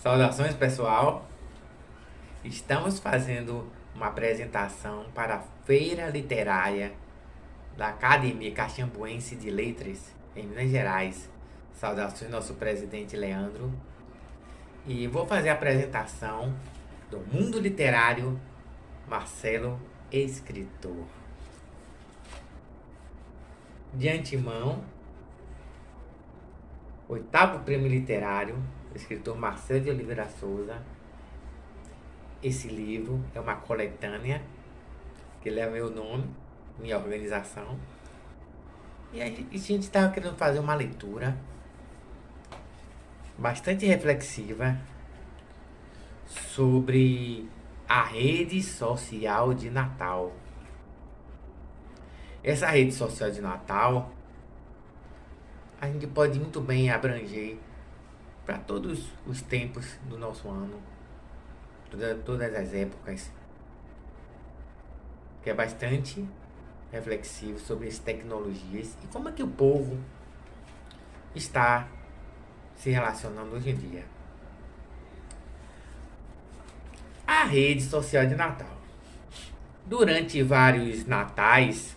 Saudações, pessoal. Estamos fazendo uma apresentação para a Feira Literária da Academia Caxambuense de Letras, em Minas Gerais. Saudações, nosso presidente Leandro. E vou fazer a apresentação do mundo literário Marcelo, escritor. De antemão, oitavo prêmio literário, escritor Marcelo de Oliveira Souza. Esse livro é uma coletânea que leva meu nome, minha organização. E a gente estava querendo fazer uma leitura bastante reflexiva sobre a rede social de Natal. Essa rede social de Natal, a gente pode muito bem abranger para todos os tempos do nosso ano, todas as épocas, que é bastante reflexivo sobre as tecnologias e como é que o povo está se relacionando hoje em dia. A rede social de Natal. Durante vários natais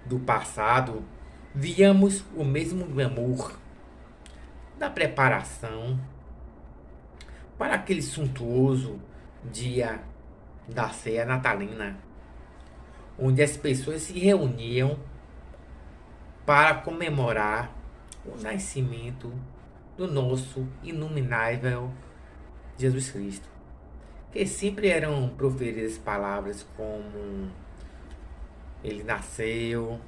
do passado, víamos o mesmo glamour da preparação para aquele suntuoso dia da ceia natalina, onde as pessoas se reuniam para comemorar o nascimento do nosso inominável Jesus Cristo, que sempre eram proferidas palavras como ele nasceu,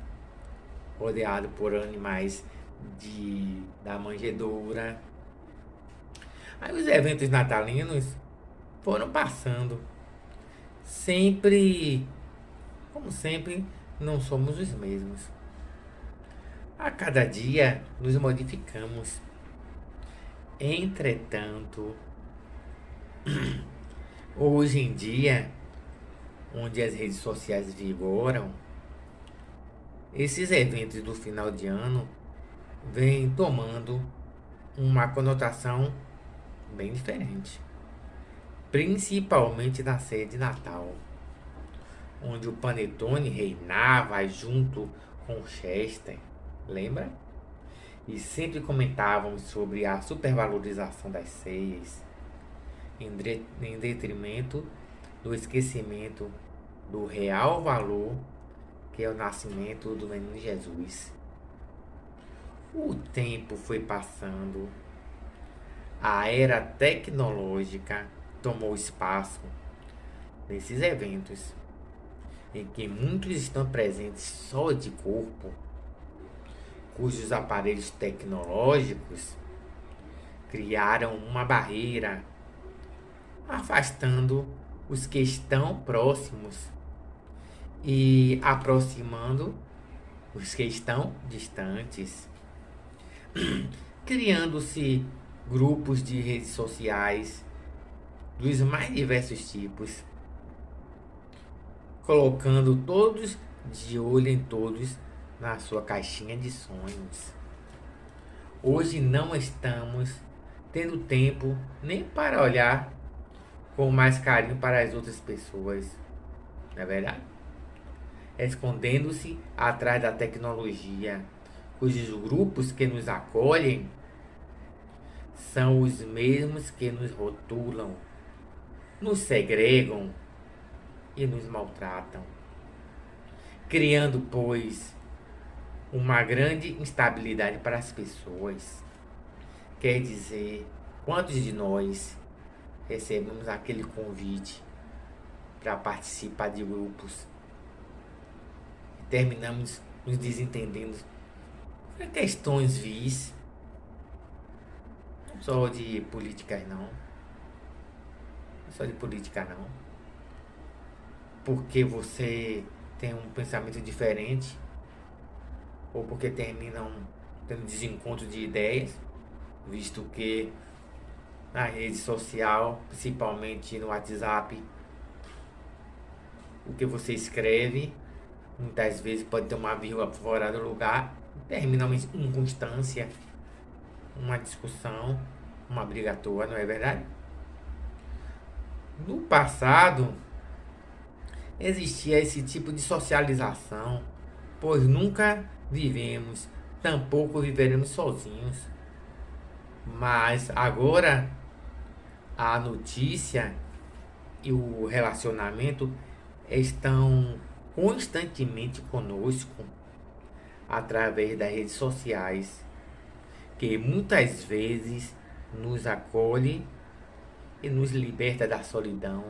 rodeado por animais da manjedoura. Aí os eventos natalinos foram passando. Sempre, como sempre, não somos os mesmos. A cada dia nos modificamos. Entretanto, hoje em dia, onde as redes sociais vigoram, esses eventos do final de ano vêm tomando uma conotação bem diferente, principalmente na ceia de Natal, onde o panetone reinava junto com o Chester, lembra? E sempre comentávamos sobre a supervalorização das ceias, em detrimento do esquecimento do real valor que é o nascimento do menino Jesus. O tempo foi passando, a era tecnológica tomou espaço nesses eventos, em que muitos estão presentes só de corpo, cujos aparelhos tecnológicos criaram uma barreira, afastando os que estão próximos e aproximando os que estão distantes, criando-se grupos de redes sociais dos mais diversos tipos, colocando todos de olho em todos na sua caixinha de sonhos. Hoje não estamos tendo tempo nem para olhar com mais carinho para as outras pessoas, não é verdade? Escondendo-se atrás da tecnologia, cujos grupos que nos acolhem são os mesmos que nos rotulam, nos segregam e nos maltratam, criando, pois, uma grande instabilidade para as pessoas. Quer dizer, quantos de nós recebemos aquele convite para participar de grupos e terminamos nos desentendendo por questões vis, não só de políticas não, porque você tem um pensamento diferente, ou porque terminam tendo desencontro de ideias, visto que na rede social, principalmente no WhatsApp, o que você escreve muitas vezes pode ter uma vírgula fora do lugar, termina uma inconstância, uma discussão uma briga à toa, não é verdade? No passado, existia esse tipo de socialização, pois nunca vivemos, tampouco viveremos sozinhos. Mas agora a notícia e o relacionamento estão constantemente conosco através das redes sociais, que muitas vezes nos acolhe e nos liberta da solidão.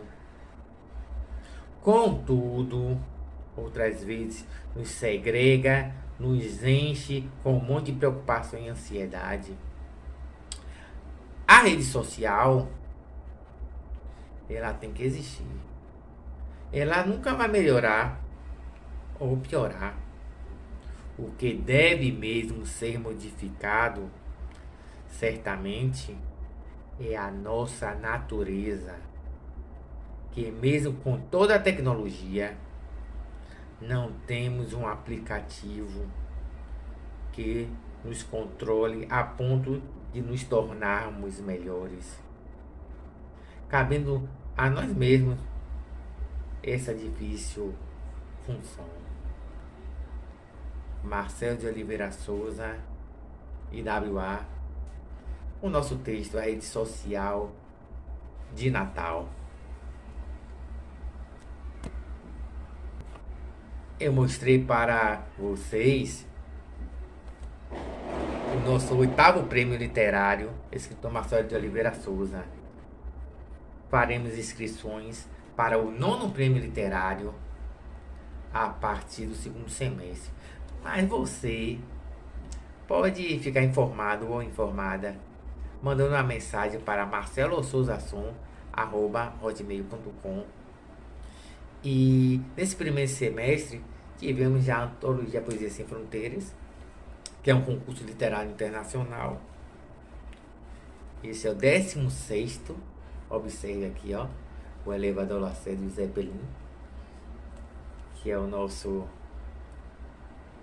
Contudo, outras vezes nos segrega, nos enche com um monte de preocupação e ansiedade. A rede social, ela tem que existir. Ela nunca vai melhorar ou piorar. O que deve mesmo ser modificado, certamente, é a nossa natureza, que mesmo com toda a tecnologia, não temos um aplicativo que nos controle a ponto de nos tornarmos melhores. Cabendo a nós mesmos essa difícil função. Marcelo de Oliveira Souza, IWA, o nosso texto, a rede social de Natal. Eu mostrei para vocês o nosso 8º prêmio literário, escritor Marcelo de Oliveira Souza. Faremos inscrições para o 9º prêmio literário a partir do 2º semestre. Mas você pode ficar informado ou informada mandando uma mensagem para marcelosouzason@hotmail.com. E nesse primeiro semestre tivemos já a Antologia Poesia Sem Fronteiras, que é um concurso literário internacional. Esse é o 16º. Observe aqui, ó, o Elevador Lacerda do Zeppelin, que é o nosso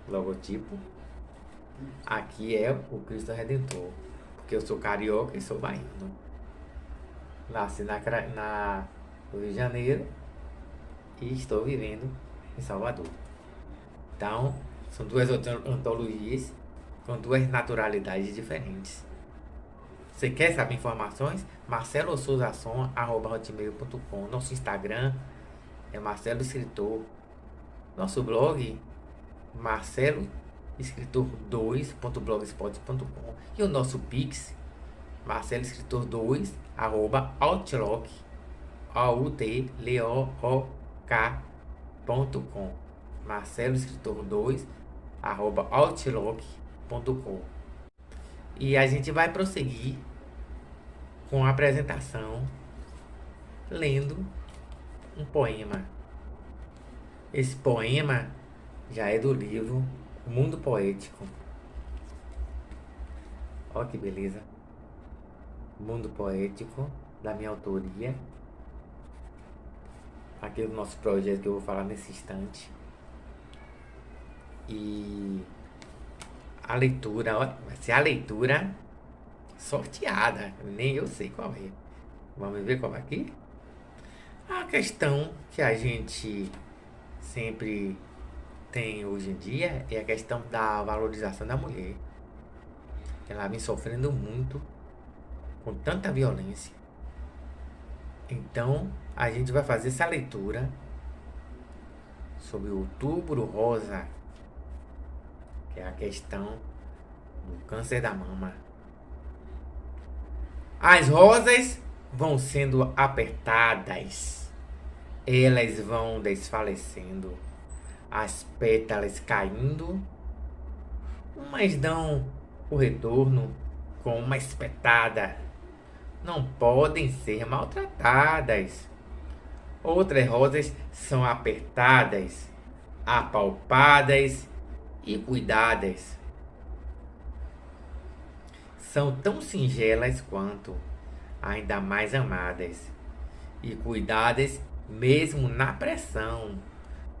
logotipo. Aqui é o Cristo Redentor, porque eu sou carioca e sou baiano. Nasci no Rio de Janeiro e estou vivendo em Salvador. Então, são duas antologias com duas naturalidades diferentes. Você quer saber informações? marcelosouzason@hotmail.com. Nosso Instagram é Marcelo Escritor. Nosso blog, marceloescritor2.blogspot.com. E o nosso Pix, marceloescritor2@outlook.com. marceloescritor2@outlook.com. E a gente vai prosseguir com a apresentação lendo um poema. Esse poema já é do livro Mundo Poético. Olha que beleza. Mundo Poético, da minha autoria. Aqui é o nosso projeto que eu vou falar nesse instante. E a leitura, ó, vai ser a leitura sorteada. Nem eu sei qual é. Vamos ver qual é aqui? A questão que a gente sempre tem hoje em dia é a questão da valorização da mulher. Ela vem sofrendo muito com tanta violência. Então, a gente vai fazer essa leitura sobre o Outubro Rosa, que é a questão do câncer da mama. As rosas vão sendo apertadas, elas vão desfalecendo, as pétalas caindo, umas dão o retorno com uma espetada, não podem ser maltratadas. Outras rosas são apertadas, apalpadas e cuidadas. São tão singelas quanto, ainda mais amadas e cuidadas mesmo na pressão.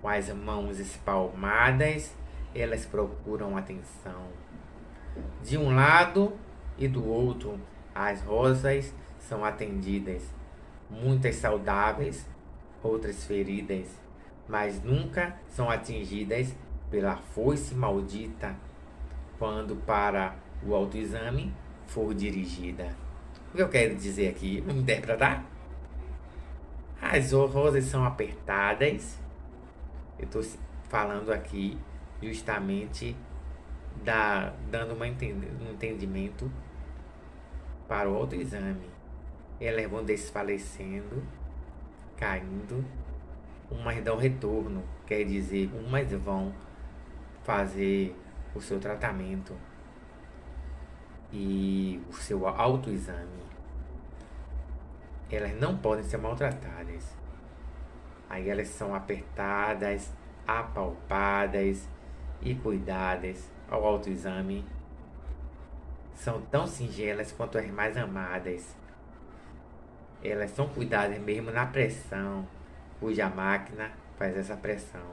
Com as mãos espalmadas, elas procuram atenção. De um lado e do outro, As rosas são atendidas, muitas saudáveis, outras feridas, mas nunca são atingidas pela foice maldita quando para o autoexame for dirigida. O que eu quero dizer aqui? Vamos interpretar? As rosas são apertadas. Eu estou falando aqui justamente dando um entendimento para o autoexame. Elas vão desfalecendo, caindo, umas dão retorno, quer dizer, umas vão fazer o seu tratamento e o seu autoexame. Elas não podem ser maltratadas. Aí elas são apertadas, apalpadas e cuidadas ao autoexame. São tão singelas quanto as mais amadas. Elas são cuidadas mesmo na pressão, cuja máquina faz essa pressão.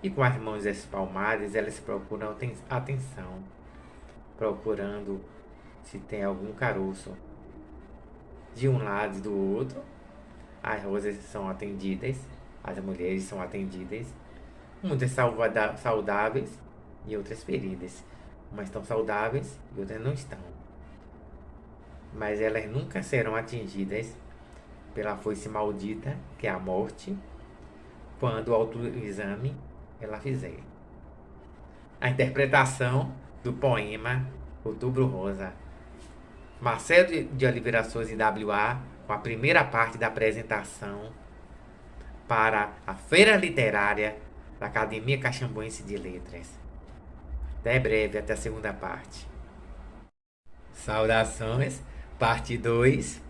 E com as mãos espalmadas, elas procuram atenção, procurando se tem algum caroço. De um lado e do outro, as rosas são atendidas, as mulheres são atendidas, muitas saudáveis e outras feridas. Umas estão saudáveis e outras não estão. Mas elas nunca serão atingidas pela foice maldita, que é a morte, quando o autoexame ela fizer. A interpretação do poema Outubro Rosa. Marcelo de Oliveira Souza e W.A. com a primeira parte da apresentação para a Feira Literária da Academia Caxambuense de Letras. Até breve, até a segunda parte. Saudações, parte 2.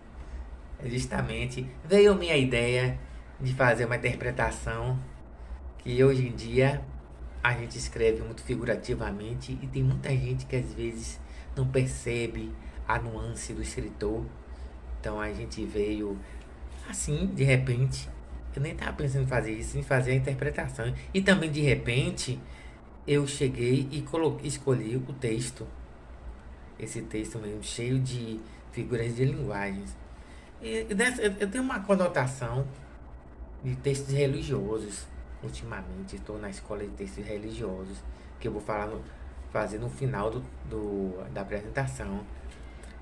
Justamente veio minha ideia de fazer uma interpretação que hoje em dia a gente escreve muito figurativamente e tem muita gente que às vezes não percebe a nuance do escritor. Então a gente veio assim, de repente, eu nem estava pensando em fazer isso, em fazer a interpretação. E também de repente eu cheguei e escolhi o texto. Esse texto mesmo, cheio de figuras de linguagens. Eu tenho uma conotação de textos religiosos. Ultimamente estou na escola de textos religiosos, que eu vou fazer no final da apresentação.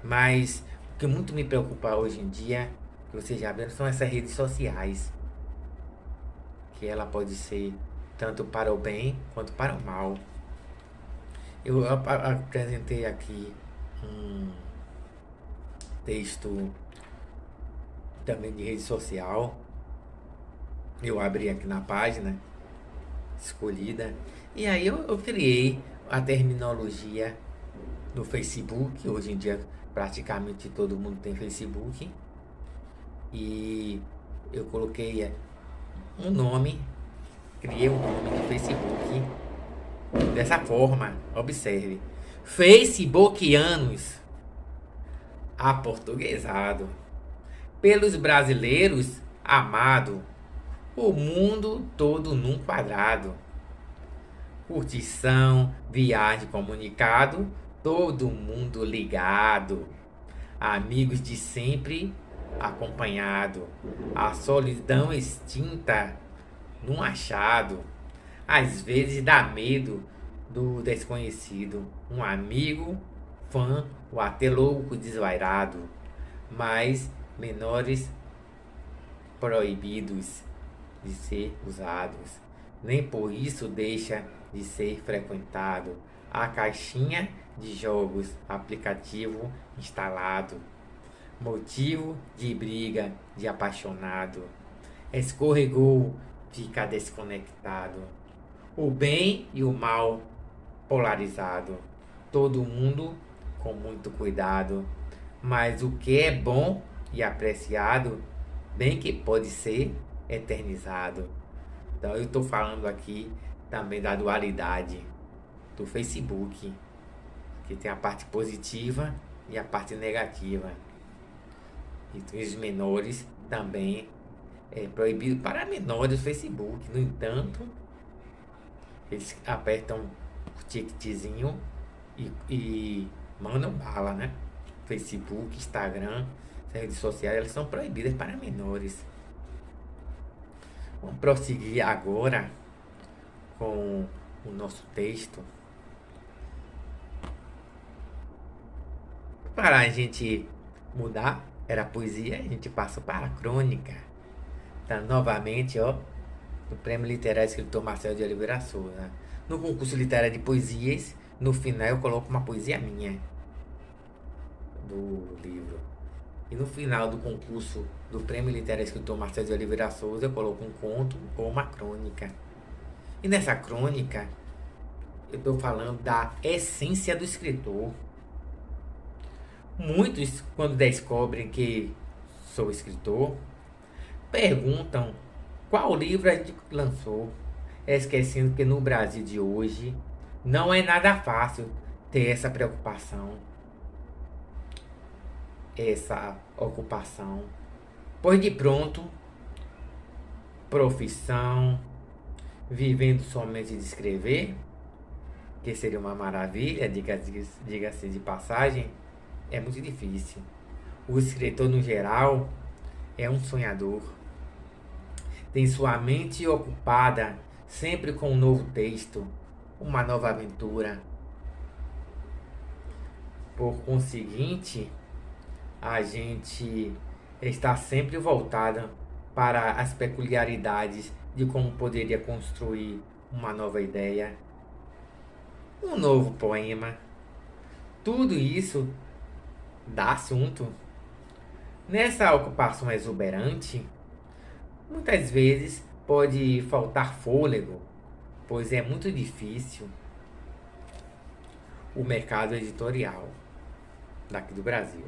Mas o que muito me preocupa hoje em dia, que vocês já viram, são essas redes sociais. Que ela pode ser tanto para o bem quanto para o mal. Eu apresentei aqui um texto também de rede social. Eu abri aqui na página escolhida. E aí eu criei a terminologia do Facebook. Hoje em dia praticamente todo mundo tem Facebook. E eu coloquei um nome, criei um nome de Facebook dessa forma, observe: Facebookianos aportuguesado, pelos brasileiros amado, o mundo todo num quadrado, curtição, viagem, comunicado, todo mundo ligado, amigos de sempre acompanhado, a solidão extinta num achado, às vezes dá medo do desconhecido, um amigo, fã, ou até louco desvairado, mas menores proibidos de ser usados, nem por isso deixa de ser frequentado, a caixinha de jogos, aplicativo instalado, motivo de briga de apaixonado, escorregou, fica desconectado, o bem e o mal polarizado, todo mundo com muito cuidado, mas o que é bom e apreciado, bem que pode ser eternizado. Então eu estou falando aqui também da dualidade do Facebook, que tem a parte positiva e a parte negativa. E os menores também é proibido para menores o Facebook. No entanto, eles apertam o ticketzinho e mandam bala, né? Facebook, Instagram, as redes sociais, elas são proibidas para menores. Vamos prosseguir agora com o nosso texto. Para a gente mudar, era poesia, a gente passa para a crônica. Tá novamente, no Prêmio Literário Escritor Marcelo de Oliveira Souza. No concurso literário de poesias, no final eu coloco uma poesia minha do livro. E no final do concurso do Prêmio Literário Escritor Marcelo de Oliveira Souza, eu coloco um conto ou uma crônica. E nessa crônica, eu estou falando da essência do escritor. Muitos, quando descobrem que sou escritor, perguntam qual livro a gente lançou, esquecendo que no Brasil de hoje não é nada fácil ter essa preocupação, essa ocupação, pois de pronto, profissão, vivendo somente de escrever, que seria uma maravilha, diga-se de passagem, é muito difícil. O escritor, no geral, é um sonhador. Tem sua mente ocupada sempre com um novo texto, uma nova aventura. Por conseguinte, a gente está sempre voltada para as peculiaridades de como poderia construir uma nova ideia, um novo poema. Tudo isso dá assunto. Nessa ocupação exuberante, muitas vezes pode faltar fôlego, pois é muito difícil o mercado editorial daqui do Brasil.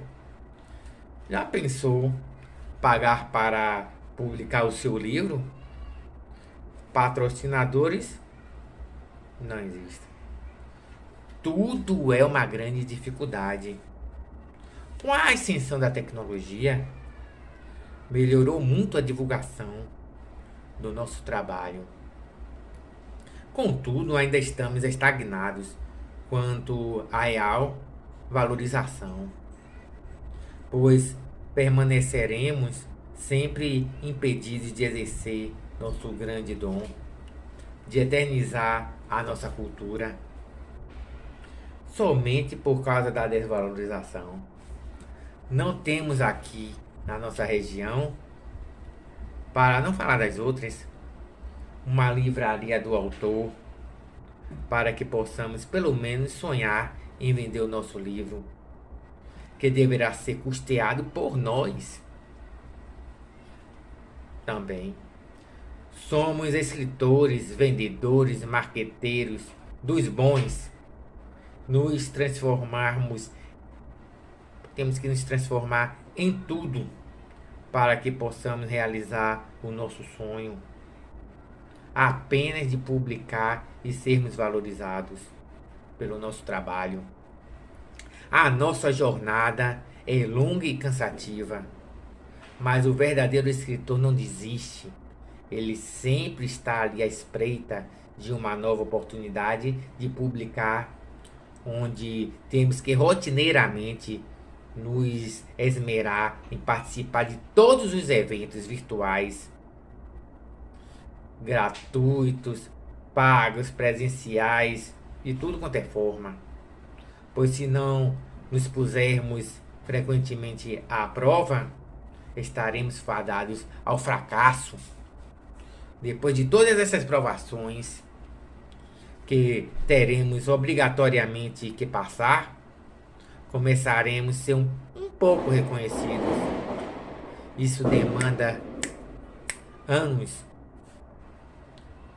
Já pensou pagar para publicar o seu livro? Patrocinadores não existem. Tudo é uma grande dificuldade. Com a ascensão da tecnologia, melhorou muito a divulgação do nosso trabalho. Contudo, ainda estamos estagnados quanto à real valorização, pois permaneceremos sempre impedidos de exercer nosso grande dom, de eternizar a nossa cultura, somente por causa da desvalorização. Não temos aqui na nossa região, para não falar das outras, uma livraria do autor para que possamos pelo menos sonhar em vender o nosso livro, que deverá ser custeado por nós também. Somos escritores, vendedores, marqueteiros dos bons. Temos que nos transformar em tudo para que possamos realizar o nosso sonho, apenas de publicar e sermos valorizados pelo nosso trabalho. A nossa jornada é longa e cansativa, mas o verdadeiro escritor não desiste. Ele sempre está ali à espreita de uma nova oportunidade de publicar, onde temos que rotineiramente nos esmerar em participar de todos os eventos virtuais, gratuitos, pagos, presenciais, de tudo quanto é forma. Pois se não nos pusermos frequentemente à prova, estaremos fadados ao fracasso. Depois de todas essas provações que teremos obrigatoriamente que passar, começaremos a ser um pouco reconhecidos. Isso demanda anos.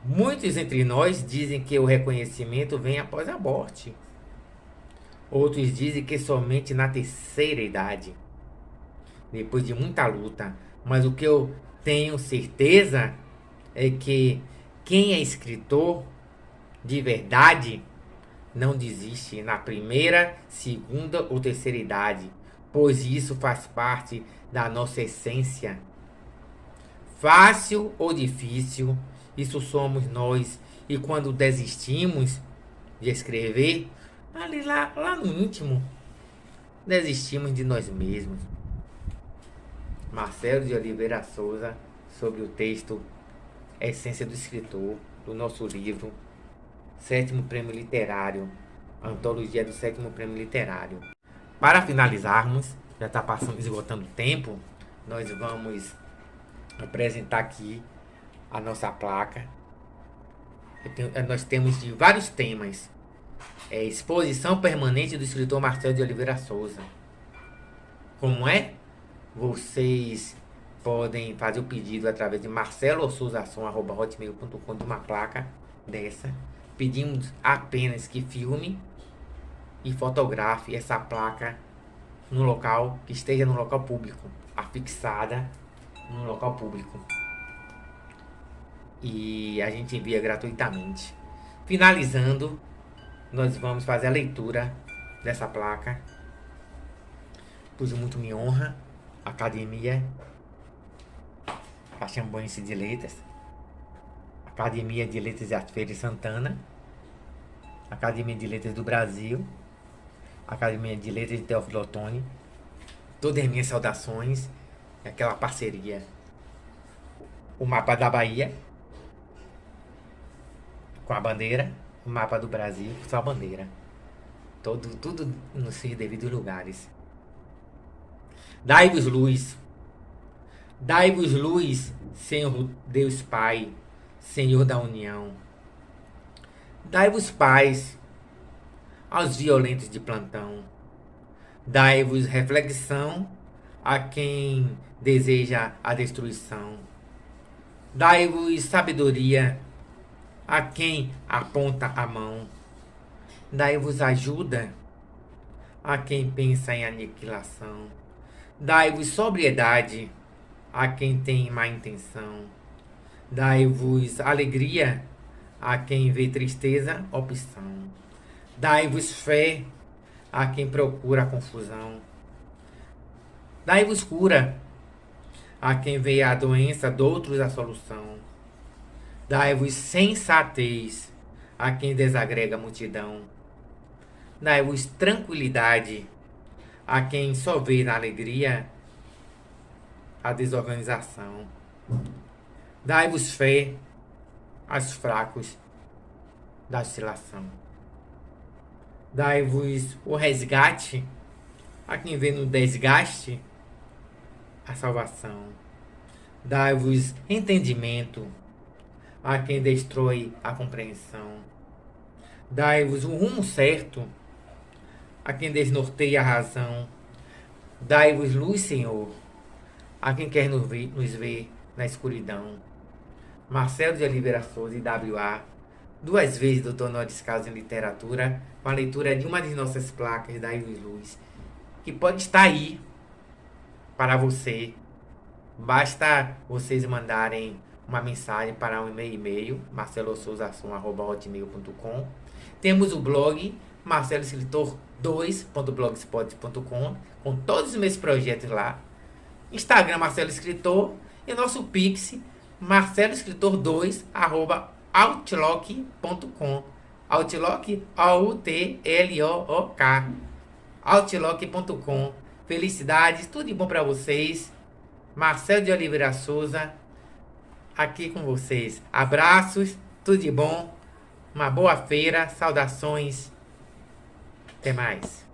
Muitos entre nós dizem que o reconhecimento vem após a morte. Outros dizem que somente na terceira idade, depois de muita luta. Mas o que eu tenho certeza é que quem é escritor de verdade não desiste na primeira, segunda ou terceira idade, pois isso faz parte da nossa essência. Fácil ou difícil, isso somos nós. E quando desistimos de escrever, lá no íntimo, desistimos de nós mesmos. Marcelo de Oliveira Souza, sobre o texto Essência do Escritor, do nosso livro 7º Prêmio Literário, Antologia do 7º Prêmio Literário. Para finalizarmos, já está esgotando o tempo, nós vamos apresentar aqui a nossa placa. Nós temos de vários temas. Exposição permanente do escritor Marcelo de Oliveira Souza. Como é? Vocês podem fazer o pedido através de marcelosouzason@hotmail.com de uma placa dessa. Pedimos apenas que filme e fotografe essa placa no local, que esteja no local público, afixada no local público. E a gente envia gratuitamente. Finalizando, nós vamos fazer a leitura dessa placa. Pois muito me honra, Academia Caxambuense de Letras, Academia de Letras de Feira de Santana, Academia de Letras do Brasil, Academia de Letras de Teófilo Otoni, todas as minhas saudações, aquela parceria. O mapa da Bahia, com a bandeira, o mapa do Brasil, com sua bandeira. Tudo nos seus devidos lugares. Dai-vos luz. Dai-vos luz, Senhor Deus Pai, Senhor da união. Dai-vos paz aos violentos de plantão. Dai-vos reflexão a quem deseja a destruição. Dai-vos sabedoria a quem aponta a mão. Dai-vos ajuda a quem pensa em aniquilação. Dai-vos sobriedade a quem tem má intenção. Dai-vos alegria a quem vê tristeza, opção. Dai-vos fé a quem procura a confusão. Dai-vos cura a quem vê a doença, doutros a solução. Dai-vos sensatez a quem desagrega a multidão. Dai-vos tranquilidade a quem só vê na alegria a desorganização. Dai-vos fé aos fracos da oscilação. Dai-vos o resgate a quem vê no desgaste a salvação. Dai-vos entendimento a quem destrói a compreensão. Dai-vos o rumo certo a quem desnorteia a razão. Dai-vos luz, Senhor, a quem quer nos ver na escuridão. Marcelo de Oliveira Souza, IWA, 2 vezes doutor honoris causa em literatura, com a leitura de uma de nossas placas, Dai-vos luz, que pode estar aí para você. Basta vocês mandarem uma mensagem para um e-mail, marcelosouzason@hotmail.com. Temos o blog marceloescritor2.blogspot.com, com todos os meus projetos lá. Instagram Marcelo Escritor e nosso Pix marceloescritor2@outlook.com. Outlook, A-U-T-L-O-O-K. Outlook.com. Felicidades, tudo de bom para vocês. Marcelo de Oliveira Souza, aqui com vocês. Abraços, tudo de bom. Uma boa feira, saudações. Até mais.